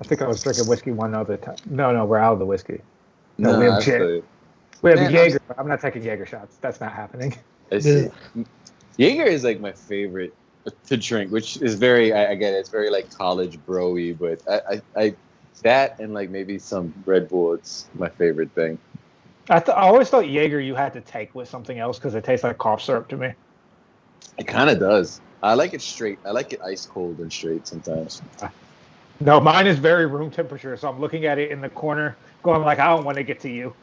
I think I was drinking whiskey one other time. No, we're out of the whiskey. No, No, we have I feel we have man. Jaeger. I'm not taking Jaeger shots. That's not happening. I see. Jaeger is like my favorite to drink, which is very. I get it. It's very like college bro-y, but I that and like maybe some Red Bull. It's my favorite thing. I always thought Jaeger you had to take with something else because it tastes like cough syrup to me. It kind of does. I like it straight. I like it ice cold and straight sometimes. No, mine is very room temperature, so I'm looking at it in the corner, going like, I don't want to get to you.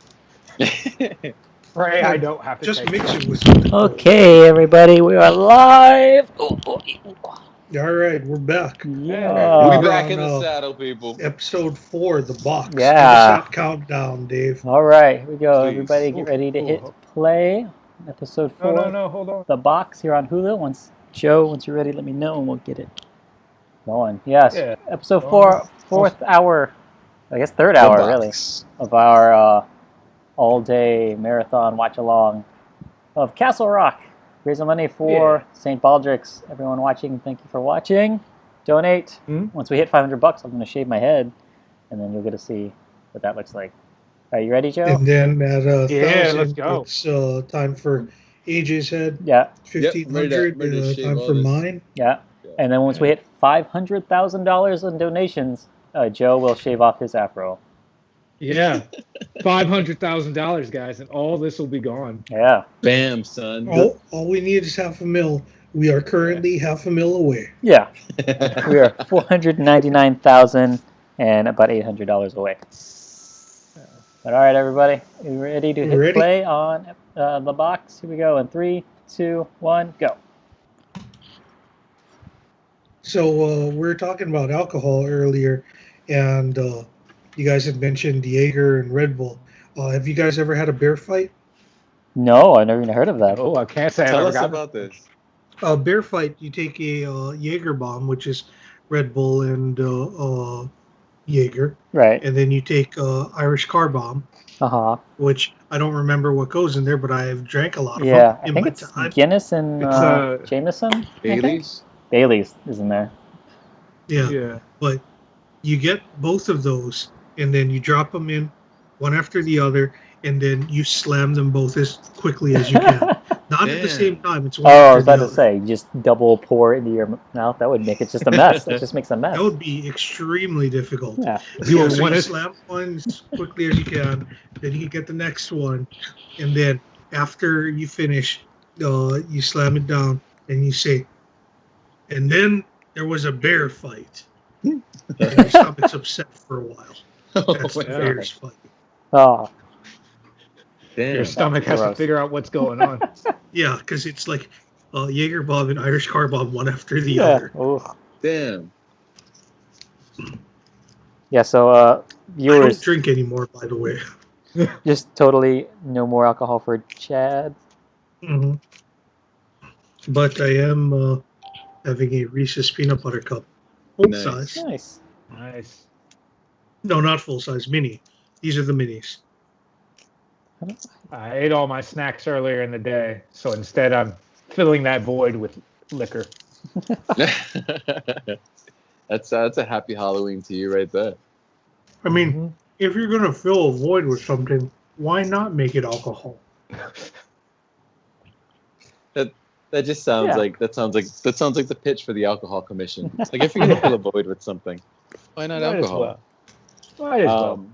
Right, I don't have to just take mix it. it with something. Okay, everybody, we are live. Oh, boy. All right, we're back. Yeah. We back in the saddle, people. Episode 4, the box. Yeah. Give us that countdown, Dave. All right, here we go. Please. Everybody get ready to hit play. Episode 4. No, hold on. The box here on Hulu. Once you're ready, let me know and we'll get it going. Yes. Yeah. Episode 4, fourth hour. I guess third hour, really, of our all-day marathon watch-along of Castle Rock. Raising money for St. Baldrick's. Everyone watching, thank you for watching. Donate. Once we hit $500, I'm going to shave my head, and then you'll get to see what that looks like. Are you ready, Joe? And then at 1,000, let's go. it's time for AJ's head. Yeah. 1,500, time for mine. Yeah. And then once we hit $500,000 in donations, Joe will shave off his afro. Yeah. $500,000, guys, and all this will be gone. Yeah. Bam, son. All we need is $500,000. We are currently $500,000 away. Yeah. We are $499,000 and about $800 away. But all right, everybody, you ready to hit play on the box? Here we go in 3, 2, 1, go. So we were talking about alcohol earlier, and you guys had mentioned Jaeger and Red Bull. Have you guys ever had a bear fight? No, I've never even heard of that. Oh, I can't say Tell I us about this. A bear fight, you take a Jaeger bomb, which is Red Bull and Jaeger. Right. And then you take Irish car bomb, which I don't remember what goes in there, but I've drank a lot of them. Yeah, I think it's Guinness and Jameson. Bailey's? Bailey's is in there. Yeah. But you get both of those, and then you drop them in one after the other, and then you slam them both as quickly as you can. Not at the same time. It's one I after was about the to say, just double pour into your mouth. That would make it just a mess. That just makes a mess. That would be extremely difficult. Yeah. You slam one as quickly as you can, then you get the next one, and then after you finish, you slam it down, and you say, and then there was a bear fight. And your stomach's upset for a while. That's the bear's fight. Oh. Damn. Your stomach has to figure out what's going on. Yeah, because it's like Jaeger bomb and Irish car bomb one after the other. Oh. Damn. Yeah, so I viewers, don't drink anymore, by the way. just totally no more alcohol for Chad. Mm-hmm. But I am having a Reese's peanut butter cup. Full size. Nice. No, not full size. Mini. These are the minis. I ate all my snacks earlier in the day, so instead I'm filling that void with liquor. That's a happy Halloween to you right there. I mean, if you're gonna fill a void with something, why not make it alcohol? That just sounds like that sounds like the pitch for the alcohol commission. Like if you're gonna fill a void with something, why not alcohol? Might as well.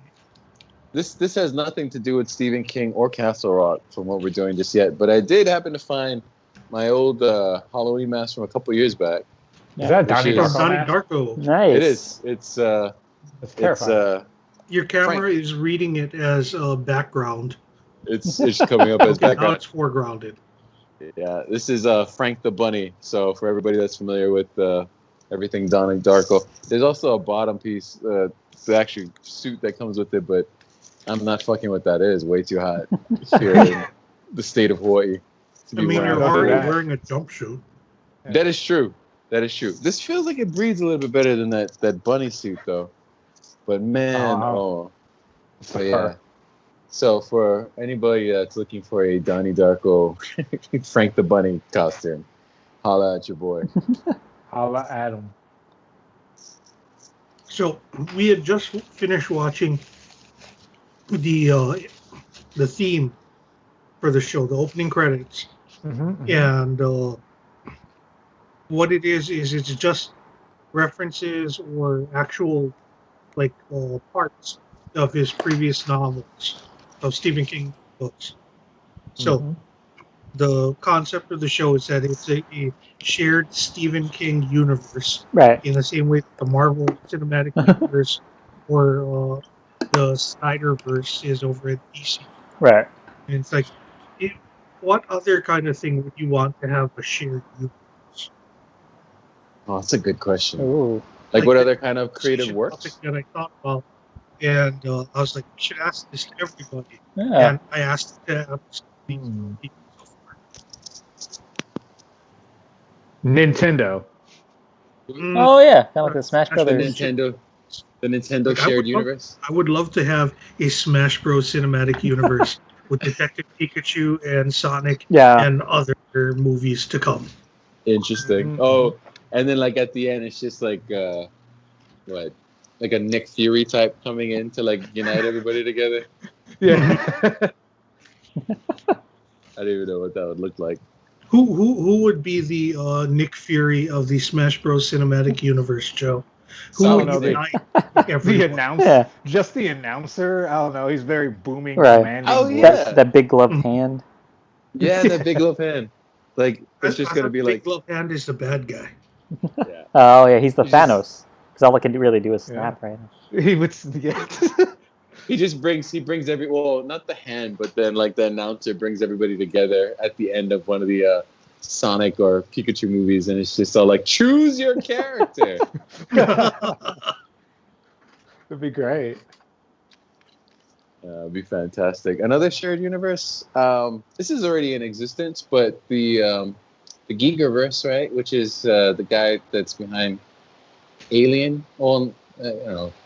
This has nothing to do with Stephen King or Castle Rock from what we're doing just yet, but I did happen to find my old Halloween mask from a couple years back. Is that Donnie Darko? Nice. It is. It's terrifying. Your camera is reading it as background. It's coming up as background. Now it's foregrounded. Yeah, this is Frank the Bunny. So for everybody that's familiar with everything Donnie Darko, there's also a bottom piece, the actual suit that comes with it, but I'm not fucking what that is. Way too hot here in the state of Hawaii. I mean, you're already wearing a jumpsuit. That is true. This feels like it breathes a little bit better than that bunny suit, though. But man, so yeah. So for anybody that's looking for a Donnie Darko Frank the Bunny costume, holla at your boy. Holla at him. So we had just finished watching the theme for the show, the opening credits, and what it is it's just references or actual like parts of his previous novels of Stephen King books. So the concept of the show is that it's a shared Stephen King universe, Right. in the same way that the Marvel Cinematic Universe or the Snyderverse is over at DC. Right. And it's like, what other kind of thing would you want to have a shared universe? Oh, that's a good question. Ooh. Like what other kind of creative works? That I thought about, and I was like, we should ask this to everybody. Yeah. And I asked it to people so far. Nintendo. Oh yeah, kind of like the Smash Brothers. The Nintendo shared universe. I would love to have a Smash Bros. Cinematic universe with Detective Pikachu and Sonic and other movies to come. Interesting. Oh, and then like at the end, it's just like what, like a Nick Fury type coming in to like unite everybody together. Yeah. I don't even know what that would look like. Who would be the Nick Fury of the Smash Bros. Cinematic Universe, Joe? Who would unite the announcer? Yeah. Just the announcer? I don't know. He's very booming, right. commanding. Oh yeah, that big gloved hand. Yeah, that big gloved hand. Like it's just gonna be like big gloved hand is the bad guy. Yeah. Oh yeah, he's the Thanos. Because all I can really do is snap right now. He would. He just brings not the hand, but then like the announcer brings everybody together at the end of one of the Sonic or Pikachu movies, and it's just all like, choose your character. It'd be great. It'd be fantastic. Another shared universe. This is already in existence, but the Gigaverse, right, which is the guy that's behind Alien. Well,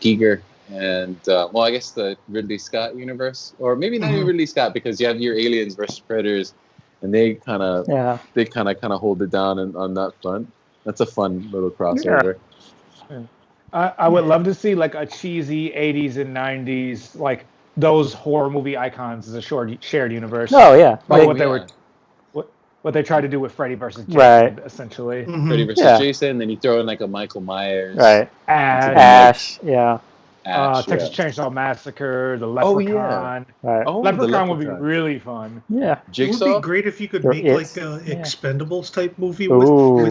Giger. And I guess the Ridley Scott universe, or maybe not even Ridley Scott, because you have your Aliens versus Predators, and they kind of hold it down on that front. That's a fun little crossover. Yeah. I would love to see like a cheesy 80s and 90s, like those horror movie icons as a shared universe. Oh yeah, like what they tried to do with Freddy versus Jason, right. essentially. Freddy versus Jason, and then you throw in like a Michael Myers, right? Ash, yeah. Texas Chainsaw Massacre, the Leprechaun. Right. Leprechaun would be really fun. Yeah. Jigsaw? It would be great if you could make like a Expendables type movie with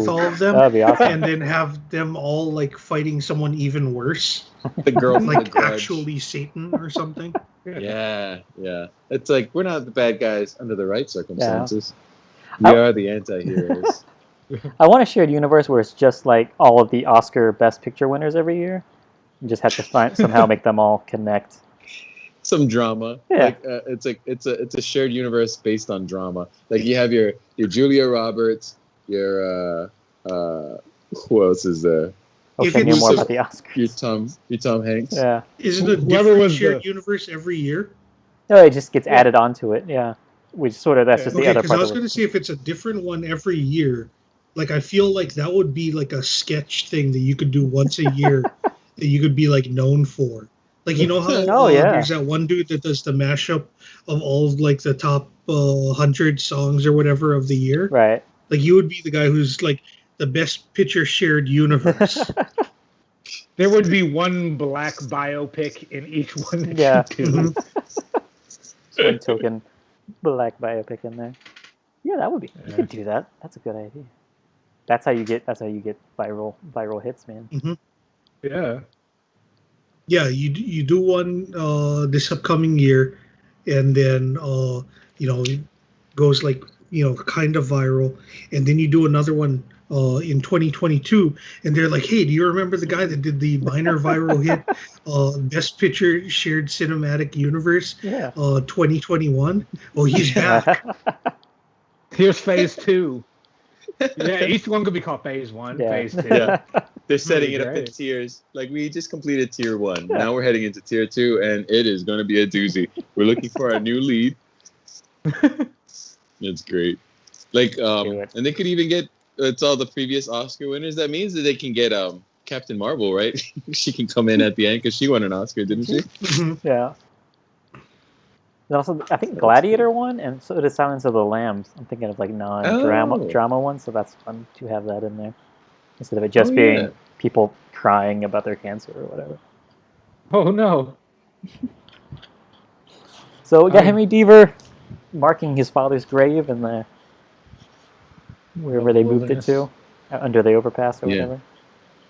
all of them. That'd be awesome. And then have them all like fighting someone even worse. The girl from like the Grudge. actually Satan or something. Yeah. It's like we're not the bad guys under the right circumstances. Yeah. We are the anti-heroes. I want a shared universe where it's just like all of the Oscar Best Picture winners every year. You just have to somehow make them all connect. Some drama. Yeah. Like it's a shared universe based on drama. Like you have your Julia Roberts, your who else is there? Okay, knew more about the Oscars. Your Tom Hanks. Yeah. Is it a different shared universe every year? No, it just gets added onto it. Yeah. Which sort of that's just the other part. Because I was going to say if it's a different one every year, like I feel like that would be like a sketch thing that you could do once a year. That you could be like known for, like you know how there's that one dude that does the mashup of all of, like the top 100 songs or whatever of the year. Right. Like you would be the guy who's like the best picture shared universe. There would be one black biopic in each one that you do. One token black biopic in there. Yeah, that would be. You could do that. That's a good idea. That's how you get viral hits, man. Mm-hmm. Yeah, you do one this upcoming year, and then it goes like kind of viral, and then you do another one in 2022, and they're like, hey, do you remember the guy that did the minor viral hit Best Picture Shared Cinematic Universe 2021? Oh, he's back. Here's phase 2. Yeah, each one could be called phase 1, phase 2. Yeah. They're setting it up in tiers. Like we just completed tier 1. Now we're heading into tier 2, and it is going to be a doozy. We're looking for a new lead. It's great. Like, and they could even get it's all the previous Oscar winners. That means that they can get Captain Marvel, right? She can come in at the end because she won an Oscar, didn't she? Yeah. And also, I think Gladiator won, and so did Silence of the Lambs. I'm thinking of like drama ones, so that's fun to have that in there instead of it just being people crying about their cancer or whatever. Oh no! So we got Henry Deaver marking his father's grave in the wherever they moved it to, under the overpass or whatever,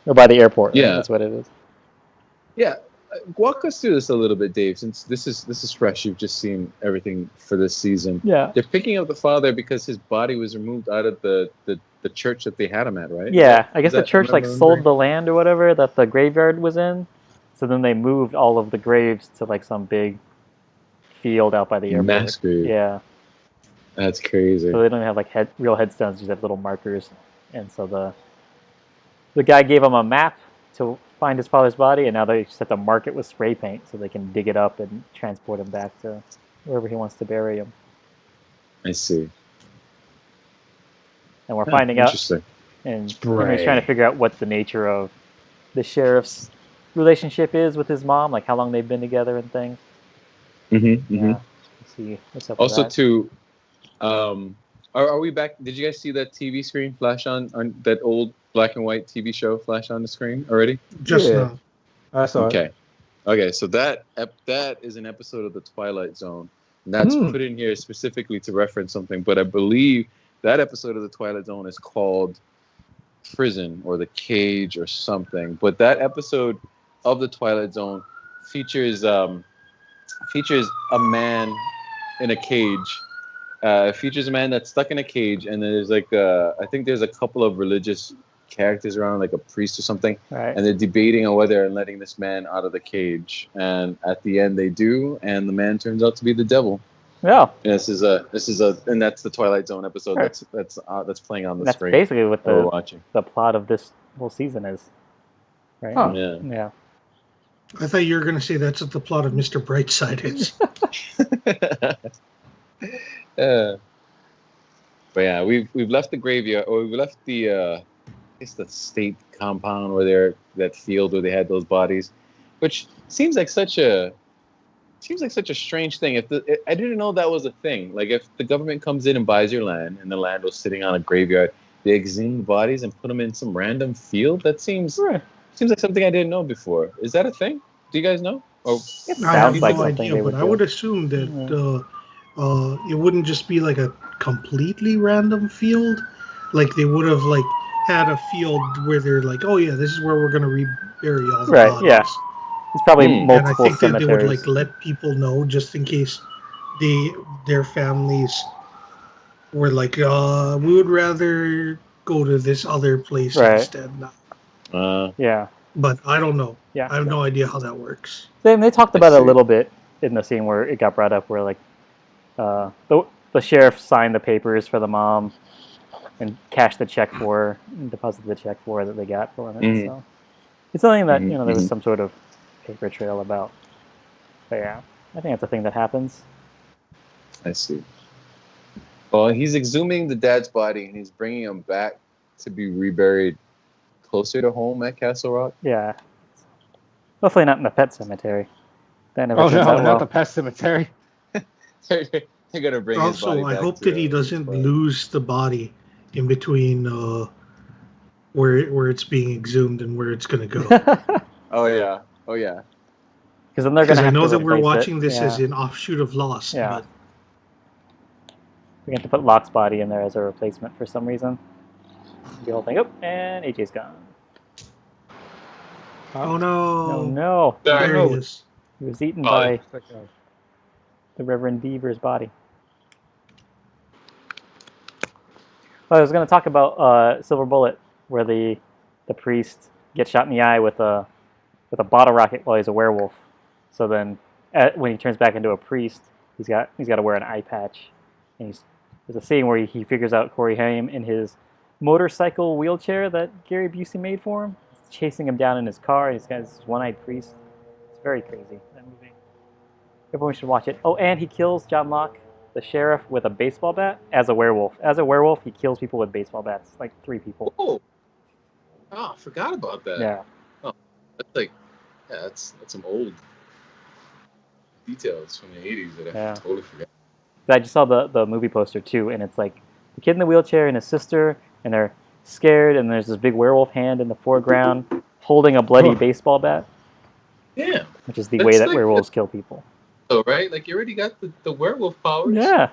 or by the airport. Right? That's what it is. Yeah. Walk us through this a little bit, Dave, since this is fresh. You've just seen everything for this season. Yeah. They're picking up the father because his body was removed out of the church that they had him at, right? Yeah, I guess the church sold the land or whatever that the graveyard was in. So then they moved all of the graves to like some big field out by the airport. Mass grave. Yeah. That's crazy. So they don't have like real headstones, just have little markers. And so the guy gave him a map to find his father's body, and now they just have to mark it with spray paint so they can dig it up and transport him back to wherever he wants to bury him. I see. And we're finding out, interesting. and Henry's trying to figure out what the nature of the sheriff's relationship is with his mom, like how long they've been together and things. Yeah. Let's see what's up. Also, with that. too, are we back? Did you guys see that TV screen flash on that old black and white TV show flash on the screen already? Just now. I saw it. Okay. So that is an episode of The Twilight Zone, and that's put in here specifically to reference something. But I believe that episode of The Twilight Zone is called Prison or The Cage or something. But that episode of The Twilight Zone features a man in a cage. Features a man that's stuck in a cage, and then there's like I think there's a couple of religious characters around, like a priest or something, and they're debating on whether they're letting this man out of the cage. And at the end, they do, and the man turns out to be the devil. Yeah. And this is and that's the Twilight Zone episode that's playing on the screen. That's basically what we're watching. The plot of this whole season is, right? Huh. Yeah. I thought you were going to say that's what the plot of Mr. Brightside is. But yeah, we've left the graveyard, or we've left the the state compound where that field where they had those bodies, which seems like such a strange thing. I didn't know that was a thing. Like if the government comes in and buys your land, and the land was sitting on a graveyard, they exhume the bodies and put them in some random field. That seems like something I didn't know before. Is that a thing? Do you guys know? Or it sounds like something idea, they would but do. I would assume that it wouldn't just be like a completely random field. Like they would have like had a field where they're like, oh yeah, this is where we're going to rebury all the bodies. Yeah. It's probably multiple and I think cemeteries. that they would like let people know just in case their families were like, we would rather go to this other place instead. Yeah. But I don't know. Yeah. I have no idea how that works. Then they talked about it a little bit in the scene where it got brought up, where like the sheriff signed the papers for the mom and cashed the check for her, and deposited the check for her that they got for it. So it's something that there was some sort of paper trail about. But yeah, I think that's a thing that happens. I see. Well, he's exhuming the dad's body and he's bringing him back to be reburied closer to home at Castle Rock. Yeah. Hopefully not in the pet cemetery. That never not the pet cemetery. They're gonna bring his body back. I hope that he doesn't lose the body in between where it's being exhumed and where it's gonna go. Oh yeah. Because then they're gonna. I know that we're watching this as an offshoot of Lost. Yeah. But we have to put Locke's body in there as a replacement for some reason. The whole thing. Oh, and AJ's gone. Oh no! No. There he is. He was eaten by the Reverend Beaver's body. Well, I was going to talk about Silver Bullet, where the priest gets shot in the eye with a bottle rocket while he's a werewolf. So then, when he turns back into a priest, he's got to wear an eye patch. And there's a scene where he figures out Corey Haim in his motorcycle wheelchair that Gary Busey made for him. He's chasing him down in his car. He's got this one-eyed priest. It's very crazy, that movie. Everyone should watch it. Oh, and he kills John Locke, the sheriff, with a baseball bat as a werewolf. As a werewolf, he kills people with baseball bats, like 3 people. Oh, Oh, I forgot about that. Yeah. Oh, that's like, yeah, that's some old details from the 80s that I totally forgot. I just saw the movie poster too, and it's like the kid in the wheelchair and his sister, and they're scared, and there's this big werewolf hand in the foreground holding a bloody baseball bat. Yeah. Which is the way that werewolves kill people. Oh, right? Like, you already got the werewolf powers. Yeah.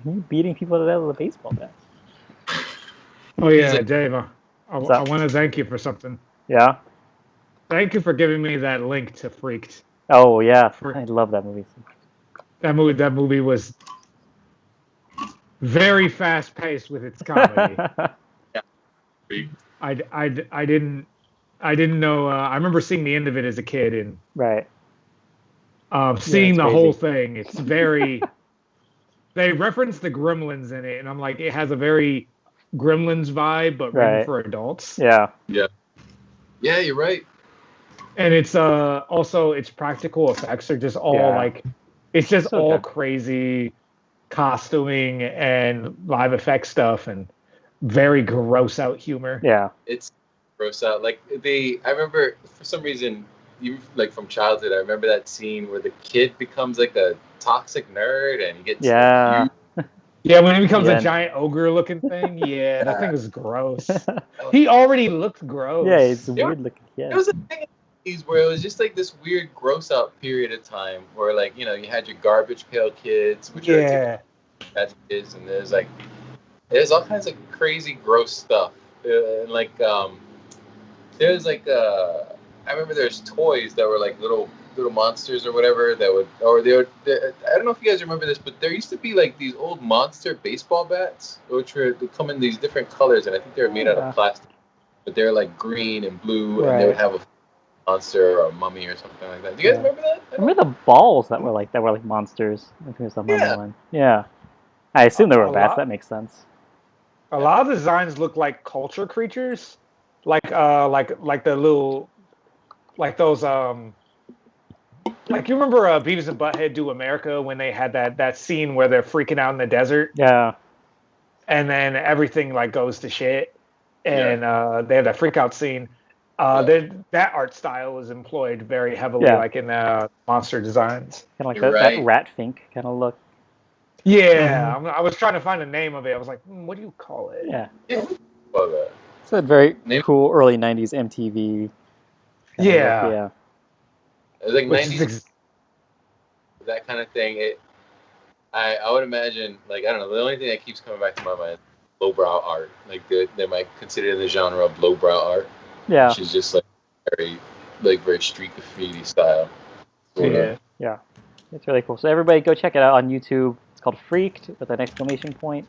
You're beating people to death with a baseball bat. Oh, yeah, Dave, I want to thank you for something. Yeah? Thank you for giving me that link to Freaked. Oh, yeah. I love that movie. That movie was very fast-paced with its comedy. Yeah. I didn't know. I remember seeing the end of it as a kid, and seeing the whole thing. It's very. They reference the Gremlins in it, and I'm like, it has a very Gremlins vibe, but written for adults. Yeah. Yeah. Yeah, you're right. And it's also its practical effects are just all like, it's just so all crazy costuming and live effect stuff and very gross out humor. Yeah. It's gross out. Like I remember for some reason, even like from childhood, I remember that scene where the kid becomes like a toxic nerd and he gets yeah, when he becomes a giant ogre looking thing. Yeah, that thing is gross. He already looked gross. Yeah, it's a weird looking kid. It was a thing where it was just like this weird gross out period of time where like, you had your Garbage Pail Kids, which are kids, and there's all kinds of crazy gross stuff. Like there's like I remember there's toys that were like little monsters or whatever that would, or I don't know if you guys remember this, but there used to be like these old monster baseball bats, which they come in these different colors, and I think they were made out of plastic, but they're like green and blue, and they would have a monster or a mummy or something like that. Do you guys remember that? I remember the balls that were like monsters. I think it was the mummy one. Yeah. I assume they were bats. That makes sense. A lot of the designs look like culture creatures, like the little, like those like you remember Beavis and Butthead Do America when they had that scene where they're freaking out in the desert. Yeah. And then everything like goes to shit, and they have that freak out scene. That art style is employed very heavily, like in monster designs. Kind of like that rat fink kind of look. Yeah, I was trying to find a name of it. I was like, what do you call it? Yeah. Love that. It's a very cool early '90s MTV. Yeah. It was like '90s. That kind of thing. I would imagine, like, I don't know, the only thing that keeps coming back to my mind is lowbrow art. Like they might consider the genre of lowbrow art. Yeah. Which is just like very street graffiti style. Yeah. It's really cool. So everybody go check it out on YouTube. It's called Freaked with an exclamation point.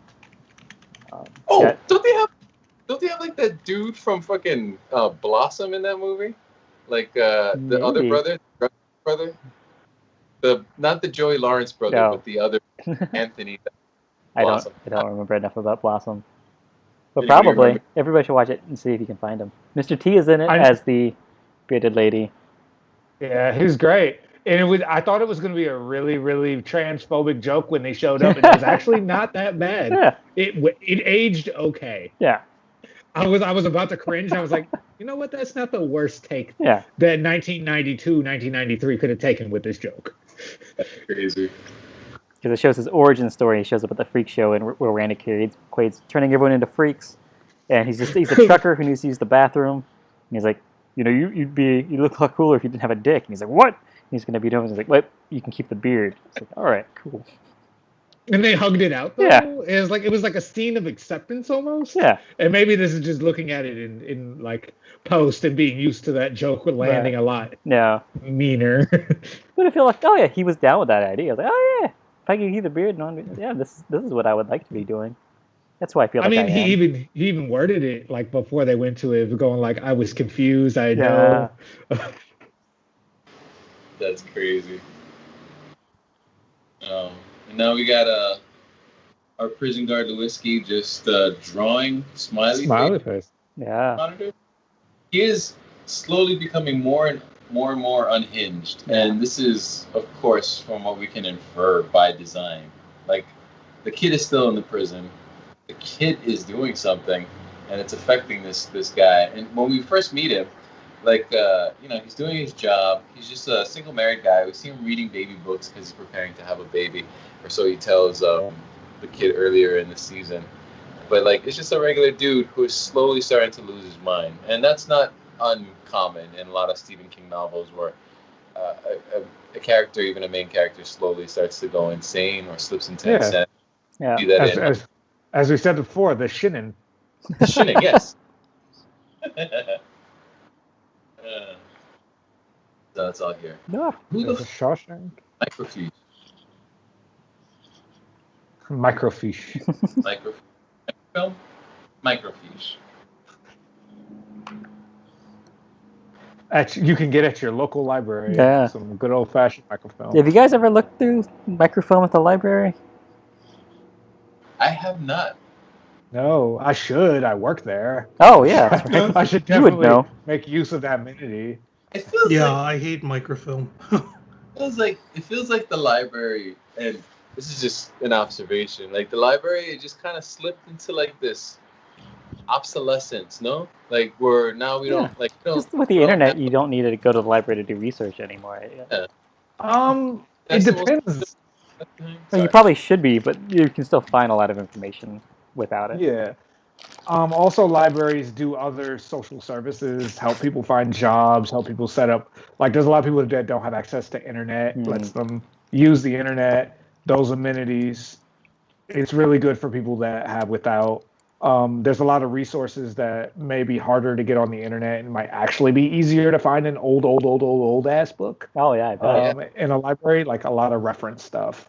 Don't they have like that dude from fucking Blossom in that movie? Like the other brother? Not the Joey Lawrence brother, but the other Anthony. I don't remember enough about Blossom. But probably everybody should watch it and see if you can find him. Mr. T is in it as the bearded lady. Yeah, he's great. And I thought it was going to be a really, really transphobic joke when they showed up, and it was actually not that bad. Yeah. It aged okay. Yeah. I was about to cringe. I was like, you know what? That's not the worst take that 1992, 1993 could have taken with this joke. That's crazy. Because it shows his origin story. He shows up at the freak show, and where Randy Quaid's turning everyone into freaks. And he's a trucker who needs to use the bathroom. And he's like, you'd look a lot cooler if you didn't have a dick. And he's like, what? And he's gonna beat him. And he's like, what? You can keep the beard. It's like, all right, cool. And they hugged it out though. Yeah. It was like a scene of acceptance almost. Yeah. And maybe this is just looking at it in like post and being used to that joke with landing a lot meaner. But I feel like, oh yeah, he was down with that idea. I was like, oh yeah, if I could keep the beard, this is what I would like to be doing. That's why I feel. He even worded it like before they went to it, going like, I was confused. I know. That's crazy. And now we got our prison guard Lewinsky just drawing smiley face. Yeah. Monitor. He is slowly becoming more and more unhinged, and this is, of course, from what we can infer by design. Like, the kid is still in the prison. The kid is doing something, and it's affecting this guy. And when we first meet him, like he's doing his job. He's just a single married guy. We see him reading baby books because he's preparing to have a baby, or so he tells the kid earlier in the season. But like, it's just a regular dude who is slowly starting to lose his mind, and that's not uncommon in a lot of Stephen King novels where a character, even a main character, slowly starts to go insane or slips into insanity. Yeah. As we said before, the shinin. The shinin, yes. So that's all here. No. Who the Shawshank? Microfiche. Microfiche. Microfilm? Microfiche. You can get at your local library. Yeah. Some good old-fashioned microfilm. Have you guys ever looked through microfilm at the library? I have not. No, I should. I work there. Oh, yeah. Right. I should definitely make use of that amenity. I hate microfilm. It feels like the library, and this is just an observation, like the library, it just kind of slipped into like this obsolescence, no? Like where now we don't like. Just with the internet, you don't need to go to the library to do research anymore. Yeah. It depends. Well, you probably should be, but you can still find a lot of information without it. Yeah. Also, libraries do other social services, help people find jobs, help people set up. Like, there's a lot of people that don't have access to internet, lets them use the internet, those amenities. It's really good for people that have without. There's a lot of resources that may be harder to get on the internet and might actually be easier to find an old ass book. Oh, yeah, I bet. In a library, like a lot of reference stuff.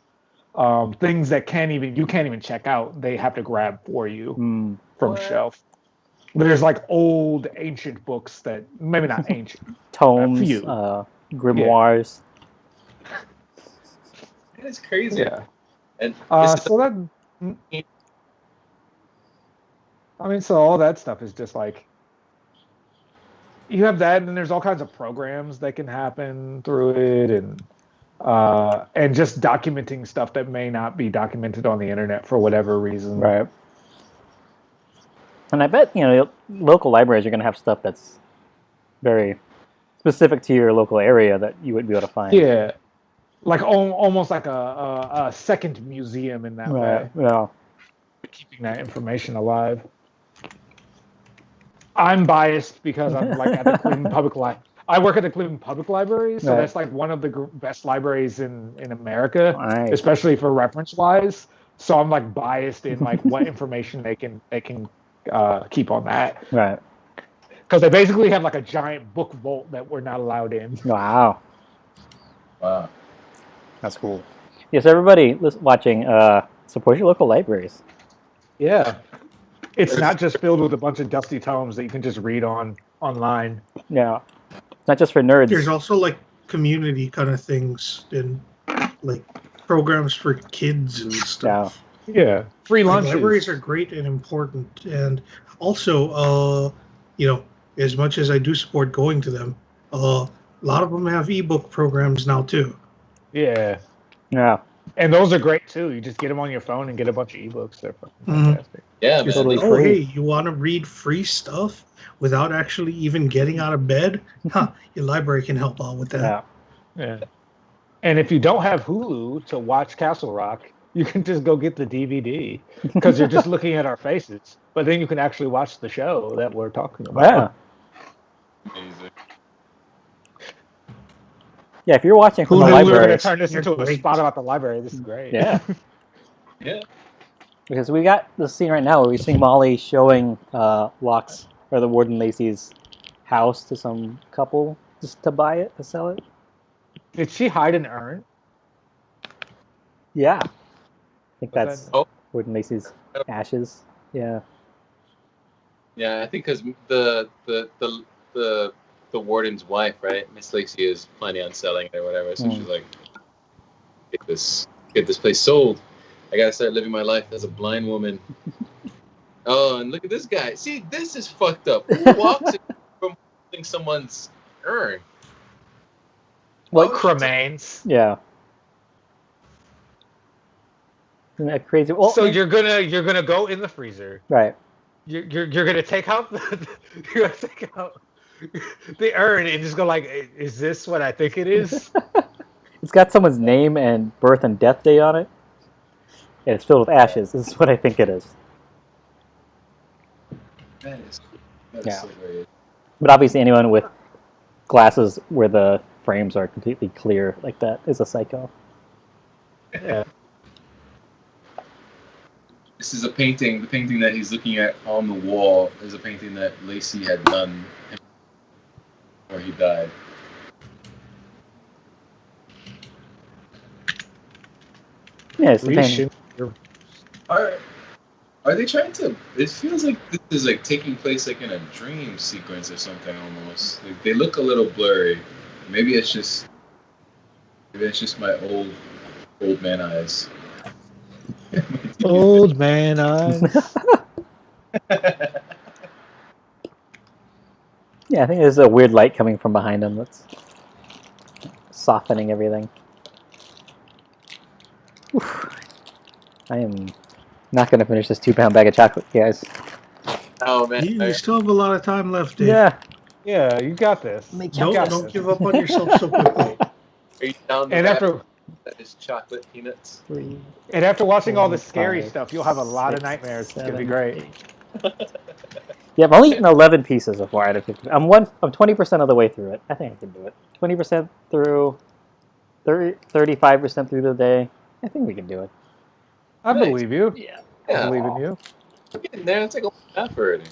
Things that you can't even check out, they have to grab for you from a shelf. There's like old ancient books that maybe not ancient. Tomes, grimoires. It's crazy. Yeah. And so all that stuff is just like, you have that, and then there's all kinds of programs that can happen through it, and just documenting stuff that may not be documented on the internet for whatever reason. Right. And I bet, local libraries are going to have stuff that's very specific to your local area that you would be able to find. Yeah. Like almost like a second museum in that way. Yeah. Keeping that information alive. I'm biased because I'm like at the Cleveland Public Library. I work at the Cleveland Public Library, so that's like one of the best libraries in America, especially for reference-wise. So I'm like biased in like what information they can keep on that. Right. Because they basically have like a giant book vault that we're not allowed in. Wow. That's cool. Yes, everybody watching, support your local libraries. Yeah. It's not just filled with a bunch of dusty tomes that you can just read online. Yeah. It's not just for nerds. There's also like community kind of things and like programs for kids and stuff. Yeah. Free lunches. Libraries are great and important. And also, as much as I do support going to them, a lot of them have ebook programs now too. Yeah. Yeah. And those are great too. You just get them on your phone and get a bunch of ebooks. They're fucking fantastic. Yeah, man. Totally free. Hey, you want to read free stuff without actually even getting out of bed? Your library can help out with that. Yeah. And if you don't have Hulu to watch Castle Rock, you can just go get the DVD because you're just looking at our faces. But then you can actually watch the show that we're talking about. Yeah. Amazing. Yeah, if you're watching from the library, we're going to turn this into a spot about the library. This is great. Yeah. Yeah. Because we got the scene right now where we see Molly showing Locke's or the Warden Lacey's house to some couple just to buy it, to sell it. Did she hide an urn? Yeah. I think that's Warden Lacey's ashes. Yeah. Yeah, I think because the warden's wife, right, Miss Lacey, is planning on selling it or whatever. So she's like, get this place sold. I gotta start living my life as a blind woman. Oh, and look at this guy. See, this is fucked up. Who walks in from holding someone's urn? Like cremains. Yeah. Isn't that crazy? Well, so you're gonna go in the freezer. Right. you're gonna take out you're gonna take out the urn and just go like, is this what I think it is? It's got someone's name and birth and death date on it, and it's filled with ashes. This is what I think it is. That is Yeah. so weird. But obviously, anyone with glasses where the frames are completely clear like that is a psycho. Yeah. This is a painting. The painting that he's looking at on the wall is a painting that Lacey had done before he died. Yeah, it's the painting. Are they trying to? It feels like this is like taking place like in a dream sequence or something almost. Like they look a little blurry. Maybe it's just my old man eyes. Old man eyes. Yeah, I think there's a weird light coming from behind him that's softening everything. Oof. I am not going to finish this 2-pound bag of chocolate, guys. Oh man, You still have a lot of time left, Dave. Yeah. Yeah, you got this. Don't give up on yourself so quickly. Are you down? And after that is chocolate peanuts. 3, and after watching all the 4, scary 5, stuff, you'll have a lot of 6, nightmares. It's gonna be 7, great. 8. Yeah, I've only eaten 11 pieces so far out of 50. I'm 20% of the way through it. I think I can do it. 20% through, 35% through the day. I think we can do it. I believe you. Yeah. I believe in you. We're getting there. It's like a half already.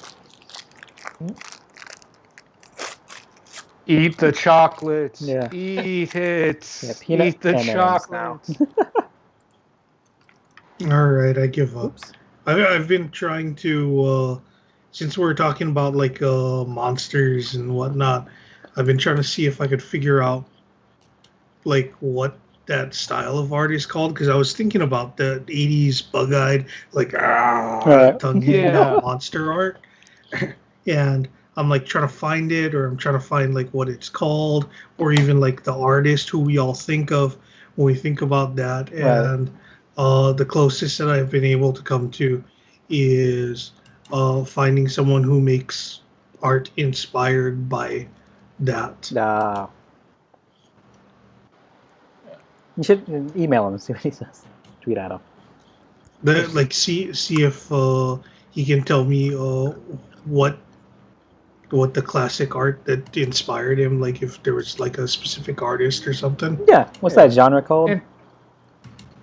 Eat the chocolate. Yeah. Eat it. Yeah, peanut Eat the M&Ms chocolate. All right, I give up. Oops. I've been trying to, since we're talking about like monsters and whatnot, I've been trying to see if I could figure out like what that style of art is called, because I was thinking about the 80s bug-eyed, like tongue hanging out monster art, and I'm like trying to find it, or I'm trying to find like what it's called, or even like the artist who we all think of when we think about that. And the closest that I've been able to come to is finding someone who makes art inspired by that. You should email him and see what he says. Tweet at him. Like see if he can tell me what the classic art that inspired him, like if there was like a specific artist or something. Yeah. What's that genre called?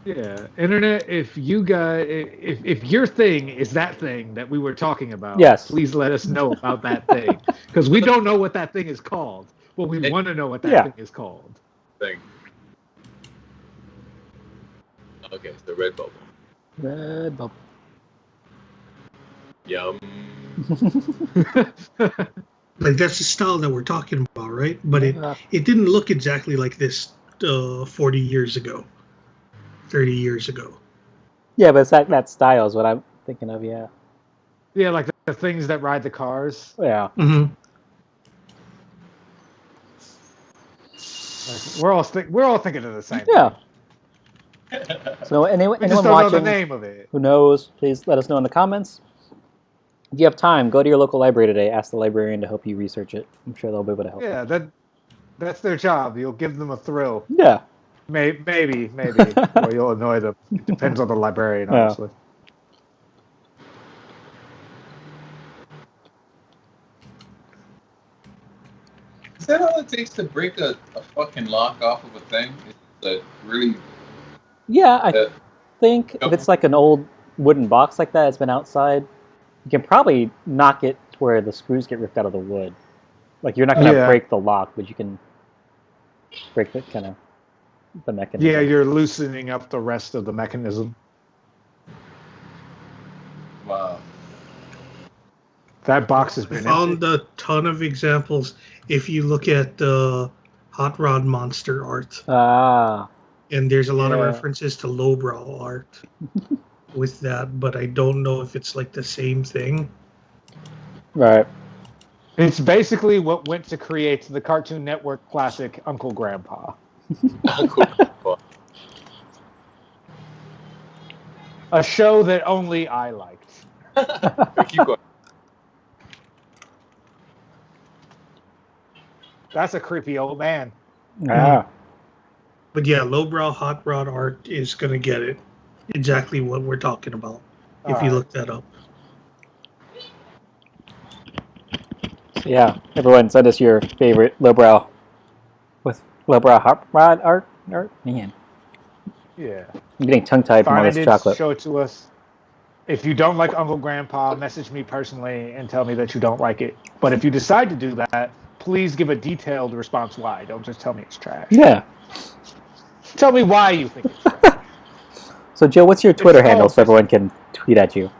Yeah, internet. If you guys, if your thing is that thing that we were talking about, yes, please let us know about that thing, because we don't know what that thing is called. Well, we want to know what that thing is called. Thing. Okay, it's the red bubble. Red bubble. Yum. Like that's the style that we're talking about, right? But it didn't look exactly like this 40 years ago, 30 years ago. Yeah, but it's that style is what I'm thinking of. Yeah. Yeah, like the things that ride the cars. Yeah. Mm-hmm. Like, we're all thinking of the same. Yeah. So anyone don't watching know the name of it. who knows, please let us know in the comments. If you have time, go to your local library today. Ask the librarian to help you research it. I'm sure they'll be able to help. Yeah, that's their job. You'll give them a thrill. Yeah. Maybe, or you'll annoy them. It depends on the librarian, honestly. Is that all it takes to break a fucking lock off of a thing? It's really... Yeah, I think if it's like an old wooden box like that, it's been outside, you can probably knock it to where the screws get ripped out of the wood. Like, you're not going to break the lock, but you can break the mechanism. Yeah, you're loosening up the rest of the mechanism. Wow. That box has been found a ton of examples if you look at the Hot Rod Monster art. And there's a lot of references to lowbrow art with that, but I don't know if it's like the same thing. Right. It's basically what went to create the Cartoon Network classic Uncle Grandpa. Uncle Grandpa. A show that only I liked. Keep going. That's a creepy old man. Yeah. But yeah, lowbrow hot rod art is gonna get it exactly what we're talking about if you look that up. So yeah, everyone send us your favorite lowbrow hot rod art. Man, Yeah. I'm getting tongue tied from all Find this it, chocolate. show it to us. If you don't like Uncle Grandpa, message me personally and tell me that you don't like it. But if you decide to do that, please give a detailed response why. Don't just tell me it's trash. Yeah. Tell me why you think it's trash. So Joe, what's your Twitter handle so everyone can tweet at you?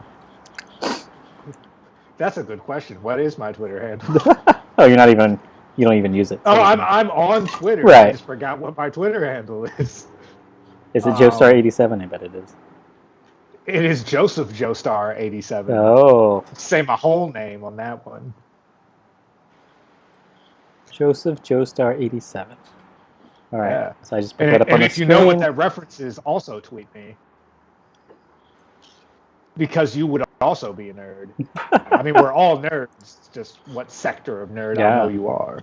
That's a good question. What is my Twitter handle? Oh, you don't even use it. So I'm on Twitter. Right. I just forgot what my Twitter handle is. Is it Joestar87? I bet it is. It is Joseph Joestar87. Oh. Say my whole name on that one. Joseph Joestar87. All right. Yeah. So I just put that up on the screen. And if you know what that reference is, also tweet me. Because you would also be a nerd. I mean, we're all nerds. It's just what sector of nerd I know you are.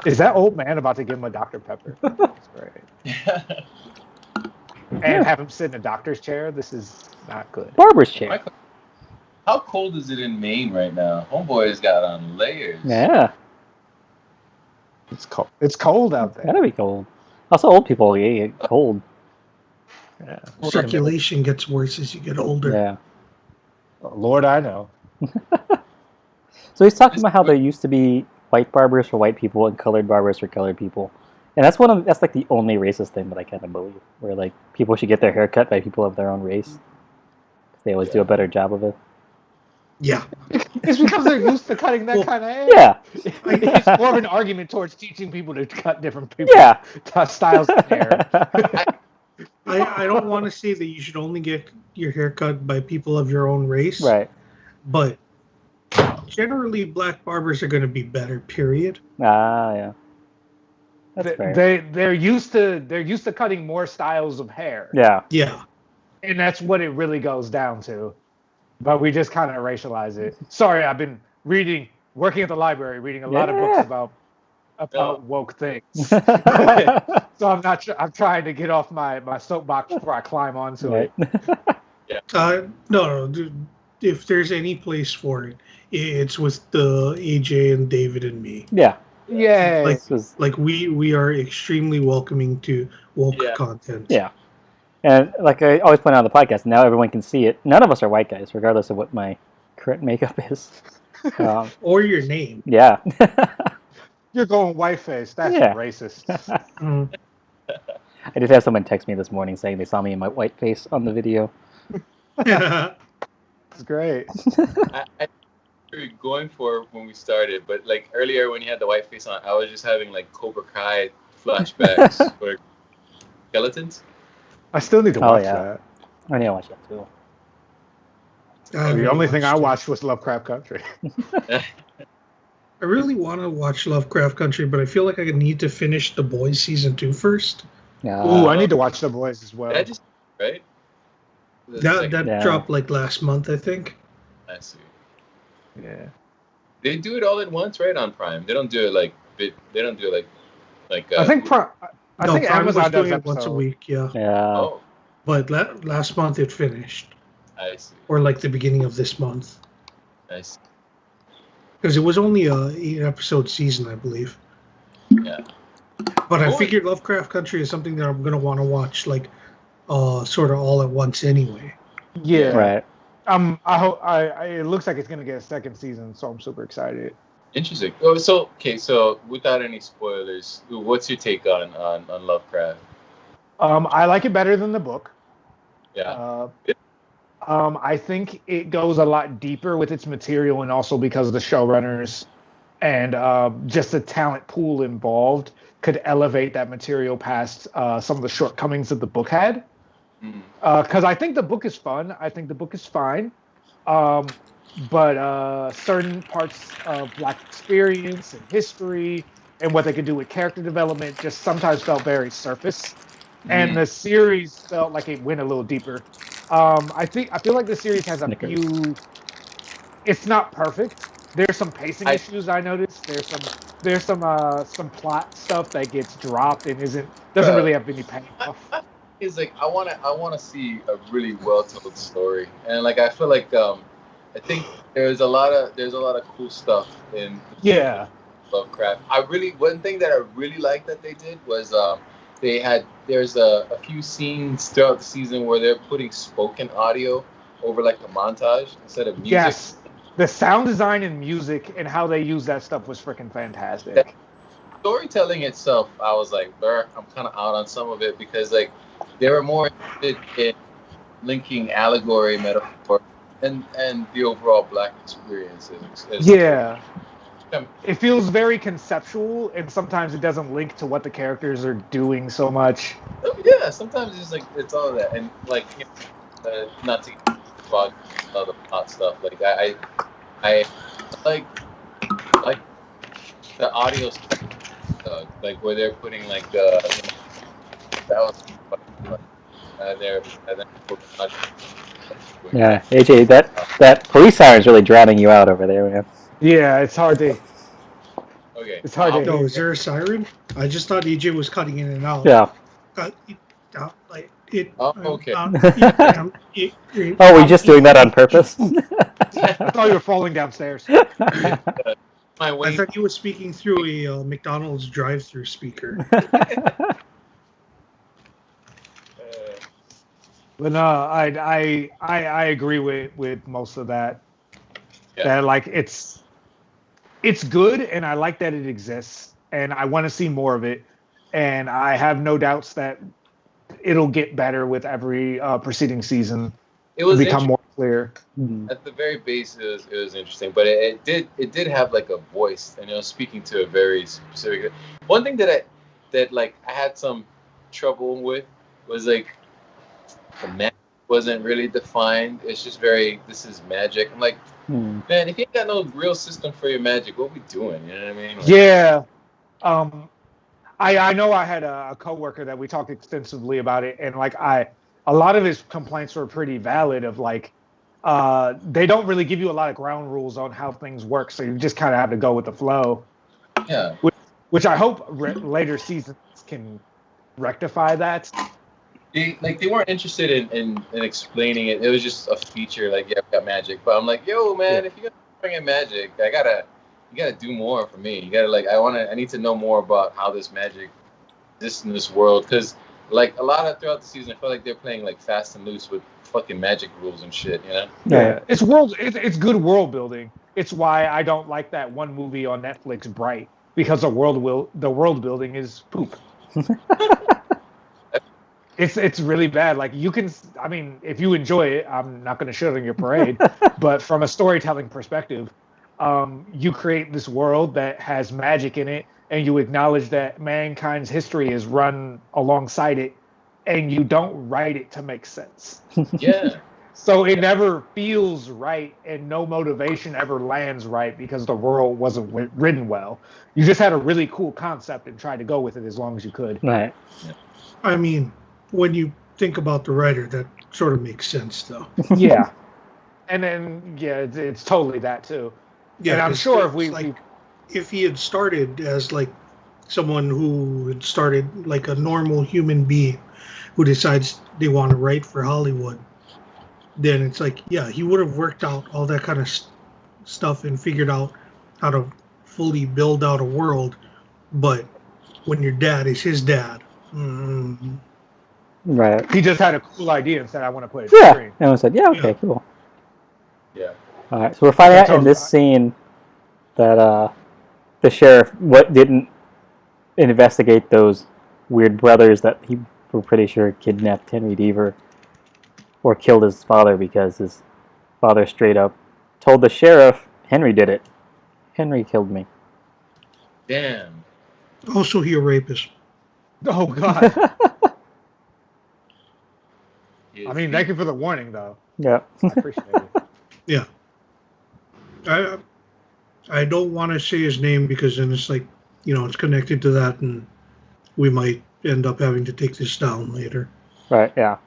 Is that old man about to give him a Dr. Pepper? That's great. And have him sit in a doctor's chair? This is not good. Barber's chair. How cold is it in Maine right now? Homeboy's got on layers. Yeah. It's cold. It's cold out there. Gotta be cold. Also, old people get cold. Yeah. Circulation gets worse as you get older. Yeah. Lord, I know. So he's talking about how there used to be white barbers for white people and colored barbers for colored people, and that's like the only racist thing that I kind of believe, where like people should get their hair cut by people of their own race. They always do a better job of it. Yeah. It's because they're used to cutting that kind of hair. Yeah. It's more of an argument towards teaching people to cut different people styles of hair. I don't want to say that you should only get your hair cut by people of your own race. Right. But generally, black barbers are going to be better, period. Yeah. That's fair. They're used to cutting more styles of hair. Yeah. And that's what it really goes down to. But we just kind of racialize it. Sorry, I've been working at the library, reading a lot of books about woke things. So I'm trying to get off my soapbox before I climb onto it. No, dude, if there's any place for it, it's with the AJ and David and me. Yeah. Yeah. Like we are extremely welcoming to woke content. Yeah. And like I always point out on the podcast, now everyone can see it. None of us are white guys, regardless of what my current makeup is. Or your name. Yeah. You're going whiteface. That's racist. I did have someone text me this morning saying they saw me in my white face on the video. It's great. I were going for when we started, but like earlier when you had the white face on, I was just having like Cobra Kai flashbacks for skeletons. I still need to watch that. I need to watch that too. The only thing I watched was Lovecraft Country. I really want to watch Lovecraft Country, but I feel like I need to finish The Boys season 2 first. Ooh, I need to watch The Boys as well. That just right. That dropped like last month, I think. I see. Yeah. They do it all at once, right, on Prime. They don't do it like I think I think Prime Amazon was doing does it once a week. Yeah. Oh. But last month it finished. I see. Or like the beginning of this month. I see. Because it was only a 8-episode season, I believe. Yeah. But I figured Lovecraft Country is something that I'm gonna want to watch like sort of all at once anyway. Yeah. Right. I hope it looks like it's gonna get a second season, so I'm super excited. Interesting. Oh, so without any spoilers, what's your take on Lovecraft? I like it better than the book. Yeah. I think it goes a lot deeper with its material, and also because of the showrunners and just the talent pool involved could elevate that material past some of the shortcomings that the book had. Because I think the book is fun. I think the book is fine. But certain parts of Black experience and history and what they could do with character development just sometimes felt very surface. And the series felt like it went a little deeper. I feel like the series has a few it's not perfect. There's some pacing issues I noticed. There's some plot stuff that gets dropped and doesn't really have any payoff. It's like I wanna see a really well told story, and like I feel like I think there's a lot of cool stuff in Lovecraft. One thing that I really liked that they did was there's a few scenes throughout the season where they're putting spoken audio over like a montage instead of music. Yes, the sound design and music and how they use that stuff was freaking fantastic. The storytelling itself, I was like, I'm kind of out on some of it because like they were more interested in linking allegory, metaphor, and the overall Black experiences. Yeah. It feels very conceptual, and sometimes it doesn't link to what the characters are doing so much. Yeah, sometimes it's like it's all of that, and like not to about other plot stuff. Like I like the audio stuff, like where they're putting like that was there. Yeah, AJ, that police siren's really drowning you out over there, man. Yeah, it's hard to. Okay. It's hard to. No, is there a siren? I just thought EJ was cutting in and out. Yeah. Like it. Oh, okay. Oh, we're just doing that on purpose? I thought you were falling downstairs. I thought you were speaking through a McDonald's drive-through speaker. But no, I agree with most of that. Yeah. That like it's good, and I like that it exists, and I want to see more of it, and I have no doubts that it'll get better with every preceding season. It was become more clear. At the very base, it was interesting, but it did have like a voice, and it was speaking to a very specific. One thing that I had some trouble with was like the magic wasn't really defined. It's just this is magic. I'm like, man, if you ain't got no real system for your magic, what we doing? You know what I mean? Like, yeah. I know I had a coworker that we talked extensively about it, and like a lot of his complaints were pretty valid. Of like, they don't really give you a lot of ground rules on how things work, so you just kind of have to go with the flow. Yeah. Which I hope later seasons can rectify that. They weren't interested in explaining it. It was just a feature, like, yeah, we got magic. But I'm like, yo, man, if you're gonna bring in magic, you gotta do more for me. You gotta I need to know more about how this magic exists in this world. Because like a lot of throughout the season, I felt like they're playing like fast and loose with fucking magic rules and shit. You know? Yeah, it's it's good world building. It's why I don't like that one movie on Netflix, Bright, because the world building is poop. It's really bad. Like if you enjoy it, I'm not going to shit on your parade. But from a storytelling perspective, you create this world that has magic in it, and you acknowledge that mankind's history is run alongside it, and you don't write it to make sense. Yeah. So it never feels right, and no motivation ever lands right because the world wasn't written well. You just had a really cool concept and tried to go with it as long as you could. Right. I mean, when you think about the writer, that sort of makes sense, though. Yeah. And then, it's totally that, too. Yeah, and I'm sure if he had started as, like, someone who had started like a normal human being who decides they want to write for Hollywood, then it's like, yeah, he would have worked out all that kind of stuff and figured out how to fully build out a world. But when your dad is his dad... Right. He just had a cool idea and said, I want to put it on screen. And I said, yeah, okay, cool. Yeah. All right, so we're finding out in this scene that the sheriff didn't investigate those weird brothers that we're pretty sure kidnapped Henry Deaver or killed his father, because his father straight up told the sheriff, Henry did it. Henry killed me. Damn. Also, he a rapist. Oh, God. I mean, thank you for the warning, though. Yeah. I appreciate it. Yeah. I don't want to say his name because then it's like, it's connected to that, and we might end up having to take this down later. Right, yeah.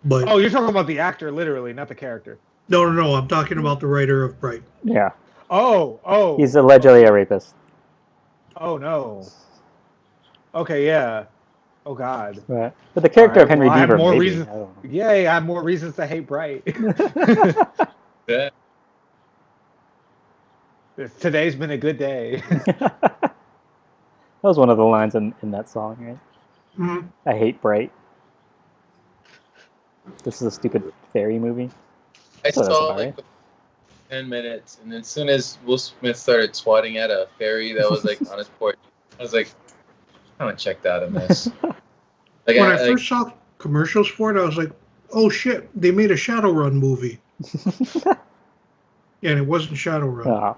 But you're talking about the actor, literally, not the character. No. I'm talking about the writer of Bright. Yeah. Oh. He's allegedly a rapist. Oh no. Okay, yeah. Oh God. Right. But the character of Henry I have Deaver, more maybe. reasons. I don't know. Yay! I have more reasons to hate Bright. Yeah. Today's been a good day. That was one of the lines in that song, right? Mm-hmm. I hate Bright. This is a stupid fairy movie. I So that's saw about like right. the 10 minutes, and then as soon as Will Smith started swatting at a fairy that was like on his porch, I was like, I'm gonna check out on this. Like, When I first saw commercials for it, I was like, "Oh shit! They made a Shadowrun movie." And it wasn't Shadowrun. Oh.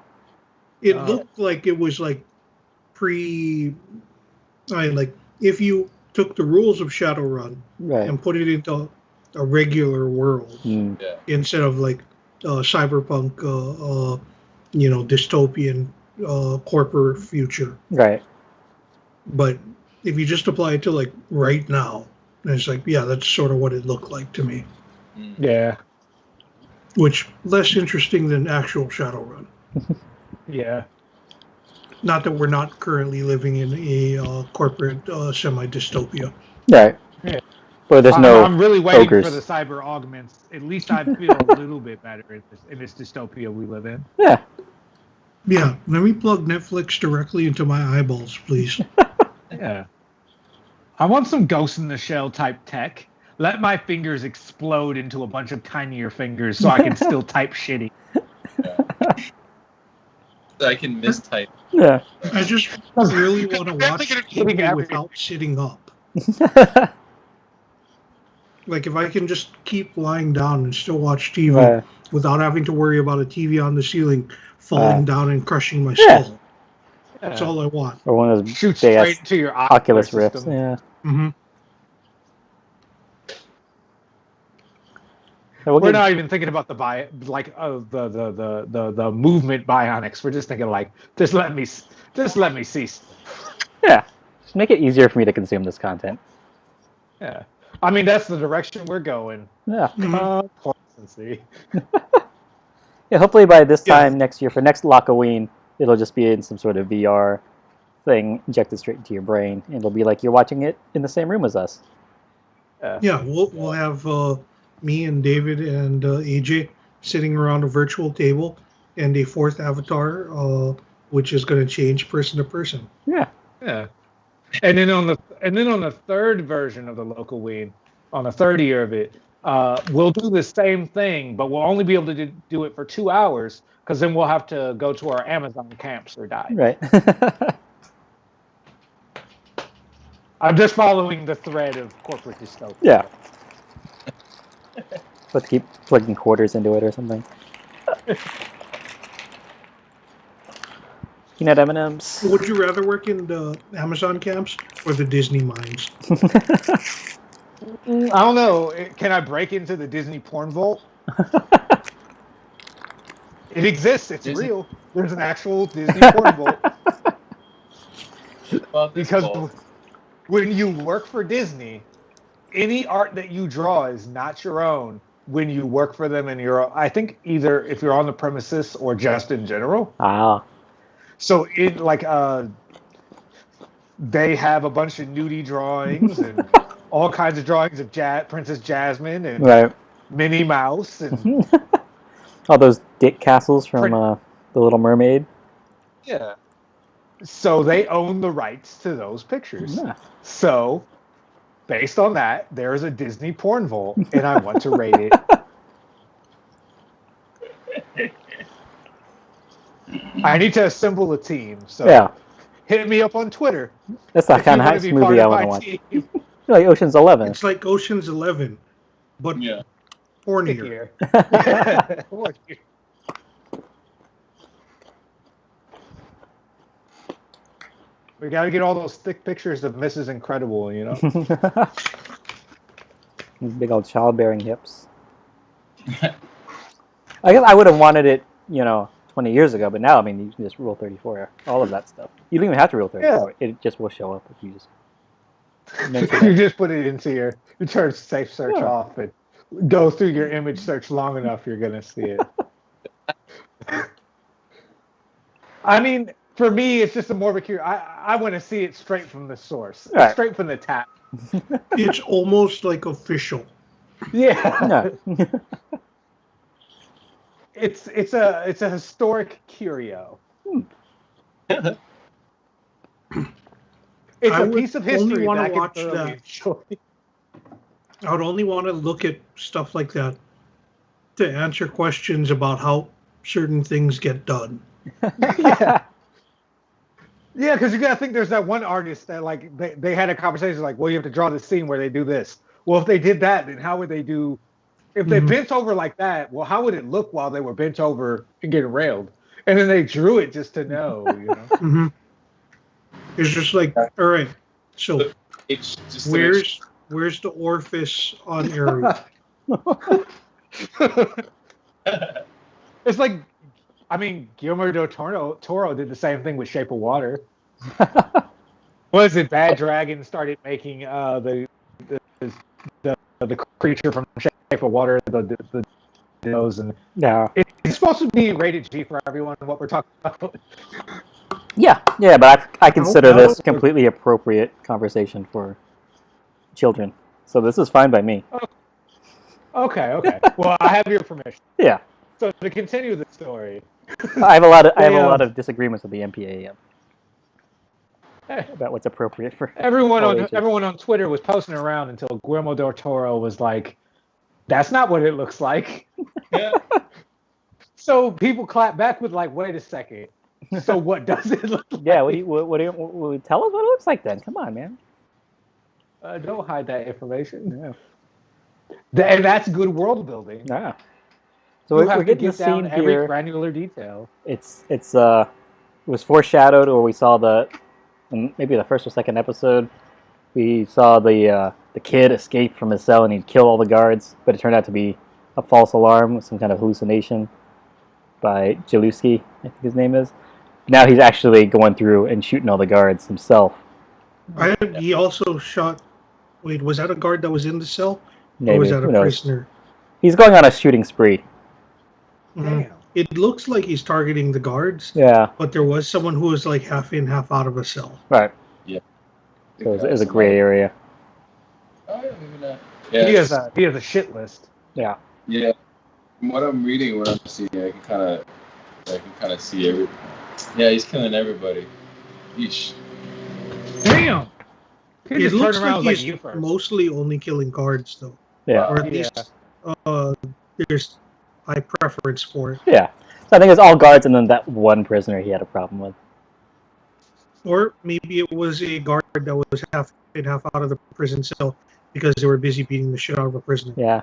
It looked like it was like like if you took the rules of Shadowrun Right. and put it into a regular world Mm. instead of like cyberpunk, dystopian corporate future. Right. But if you just apply it to like right now, and it's like, yeah, that's sort of what it looked like to me. Yeah. Which less interesting than actual Shadowrun. Yeah. Not that we're not currently living in a corporate semi-dystopia. Right. Yeah. But there's no I'm really waiting ogres. for the cyber augments. At least I feel a little bit better in this dystopia we live in. Yeah. Yeah, let me plug Netflix directly into my eyeballs, please. Yeah. I want some Ghost in the Shell type tech. Let my fingers explode into a bunch of tinier fingers so I can still type shitty. I can mistype. Yeah. I just really want to watch TV without sitting up. Like, if I can just keep lying down and still watch TV without having to worry about a TV on the ceiling falling down and crushing my skull. That's all I want. Or one of those shoot straight into your Oculus Rifts. system. Yeah. Mm-hmm. We're not even thinking about the movement bionics. We're just thinking like, just let me see. Yeah. Just make it easier for me to consume this content. Yeah. I mean, that's the direction we're going. Yeah. Complacency. Yeah. Hopefully by this time next year, for next Lockoween, it'll just be in some sort of VR thing injected straight into your brain, and it'll be like you're watching it in the same room as us. Yeah, we'll have me and David and AJ sitting around a virtual table, and a fourth avatar, which is going to change person to person. Yeah. Yeah. And then on the third version of the local weed, on the third year of it, we'll do the same thing, but we'll only be able to do it for 2 hours, because then we'll have to go to our Amazon camps or die. Right. I'm just following the thread of corporate dystopia. Yeah. Let's keep plugging quarters into it or something. Peanut M&Ms. Would you rather work in the Amazon camps or the Disney mines? I don't know. Can I break into the Disney porn vault? It exists. It's real. There's an actual Disney porn vault. Because when you work for Disney, any art that you draw is not your own when you work for them, and I think either if you're on the premises or just in general. Ah. So they have a bunch of nudie drawings and all kinds of drawings of Princess Jasmine and Minnie Mouse and all those dick castles from The Little Mermaid. Yeah. So they own the rights to those pictures. Yeah. So based on that, there is a Disney porn vault, and I want to rate it. I need to assemble a team. So hit me up on Twitter. That's the kind of heist movie I want to watch. Like Ocean's 11. It's like Ocean's 11, but hornier. We got to get all those thick pictures of Mrs. Incredible, you know? These big old childbearing hips. I guess I would have wanted it, 20 years ago, but now, I mean, you can just Rule 34, all of that stuff. You don't even have to Rule 34. Yeah. It just will show up if you just... You just put it into you turn safe search off, and go through your image search long enough, you're gonna see it. I mean, for me, it's just a morbid curiosity. I want to see it straight from the source, Right. straight from the tap. It's almost like official. Yeah. No. It's a historic curio. It's a piece of history that I can thoroughly enjoy. I would only want to look at stuff like that to answer questions about how certain things get done. Yeah. Yeah, because you gotta think there's that one artist that like they had a conversation like, well, you have to draw this scene where they do this. Well, if they did that, then how would they do? If they bent over like that, well, how would it look while they were bent over and getting railed? And then they drew it just to know, you know. Mm-hmm. It's just like, all right, so where's the orifice on Aries? It's like, I mean, Guillermo del Toro did the same thing with Shape of Water. Was it Bad Dragon started making the creature from Shape of Water, the nose, and Yeah. it's supposed to be rated G for everyone. What we're talking about. Yeah, but I consider this completely appropriate conversation for children. So this is fine by me. Okay. Well, I have your permission. Yeah. So to continue the story, I have a lot of disagreements with the MPAM about what's appropriate for everyone all ages. on Twitter was posting around until Guillermo del Toro was like, "That's not what it looks like." Yeah. So people clap back with like, "Wait a second. So what does it look like?" Yeah, what do you tell us what it looks like then? Come on, man. Don't hide that information. Yeah. And that's good world building. Yeah. So we're getting the scene down here. Every granular detail. It was foreshadowed, or we saw in maybe the first or second episode, we saw the kid escape from his cell and he'd kill all the guards, but it turned out to be a false alarm with some kind of hallucination by Jaluski, I think his name is. Now he's actually going through and shooting all the guards himself. He also shot. Wait, was that a guard that was in the cell? Maybe. Or was that a prisoner? He's going on a shooting spree. Mm-hmm. It looks like he's targeting the guards. Yeah. But there was someone who was like half in, half out of a cell. Right. Yeah. So it was a gray area. Oh, yeah. Yeah. He has a shit list. Yeah. Yeah. From what I'm reading, what I'm seeing, I can kind of see everything. Yeah, he's killing everybody. Yeesh. Damn. It looks like he's mostly only killing guards, though. Yeah. Or at least there's high preference for it. Yeah. So I think it's all guards and then that one prisoner he had a problem with. Or maybe it was a guard that was half in, half out of the prison cell because they were busy beating the shit out of a prisoner. Yeah.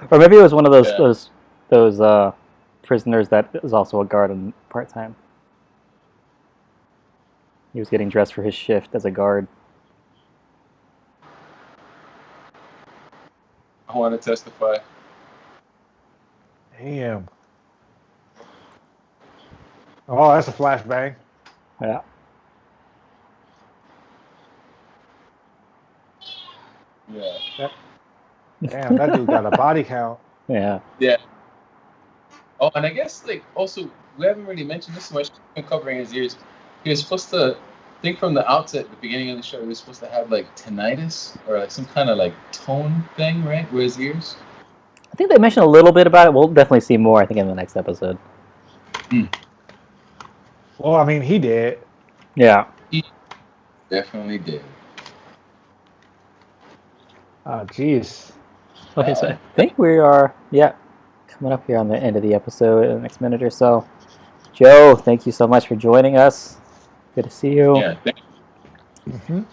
Or maybe it was one of those prisoners that was also a guard on part-time. He was getting dressed for his shift as a guard. I want to testify. Damn. Oh, that's a flashbang. Yeah. Yeah. Damn, that dude got a body count. Yeah. Yeah. Oh, and I guess also we haven't really mentioned this much. Been covering his ears. He was supposed to think from the outset, the beginning of the show, he was supposed to have tinnitus or some kind of tone thing, right? With his ears. I think they mentioned a little bit about it. We'll definitely see more, I think, in the next episode. Well, I mean, he did. Yeah. He definitely did. Oh, jeez. Okay, so I think we are, coming up here on the end of the episode in the next minute or so. Joe, thank you so much for joining us. Good to see you. Yeah,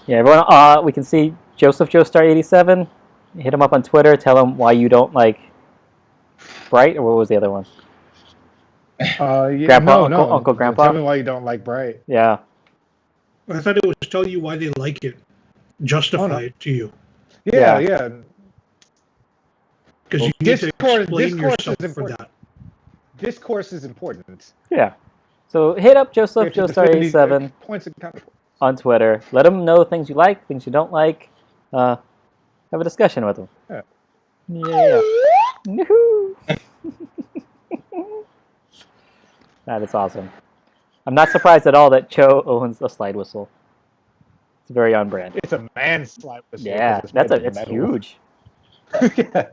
Yeah, everyone, we can see Joseph Joestar87. Hit him up on Twitter. Tell him why you don't like Bright, or what was the other one? Grandpa, Uncle Grandpa. Tell me why you don't like Bright. Yeah. I thought it was tell you why they like it. Justify it to you. Yeah. Because you need to explain yourself for that. Discourse is important. Yeah. So hit up Joseph Joestar87 on Twitter. Let him know things you like, things you don't like. Have a discussion with him. Yeah. Yeah. Woohoo! That is awesome. I'm not surprised at all that Cho owns a slide whistle. It's very on brand. It's a man's slide whistle. Yeah, it's huge. Yeah.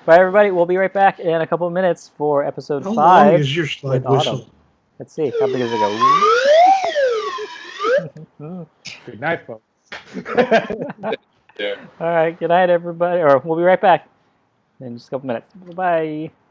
Bye, everybody. We'll be right back in a couple of minutes for episode 5. How long is your slide whistle? Autumn. Let's see. How big does it go? Good night, folks. Yeah. All right. Good night, everybody. Or we'll be right back in just a couple minutes. Bye-bye.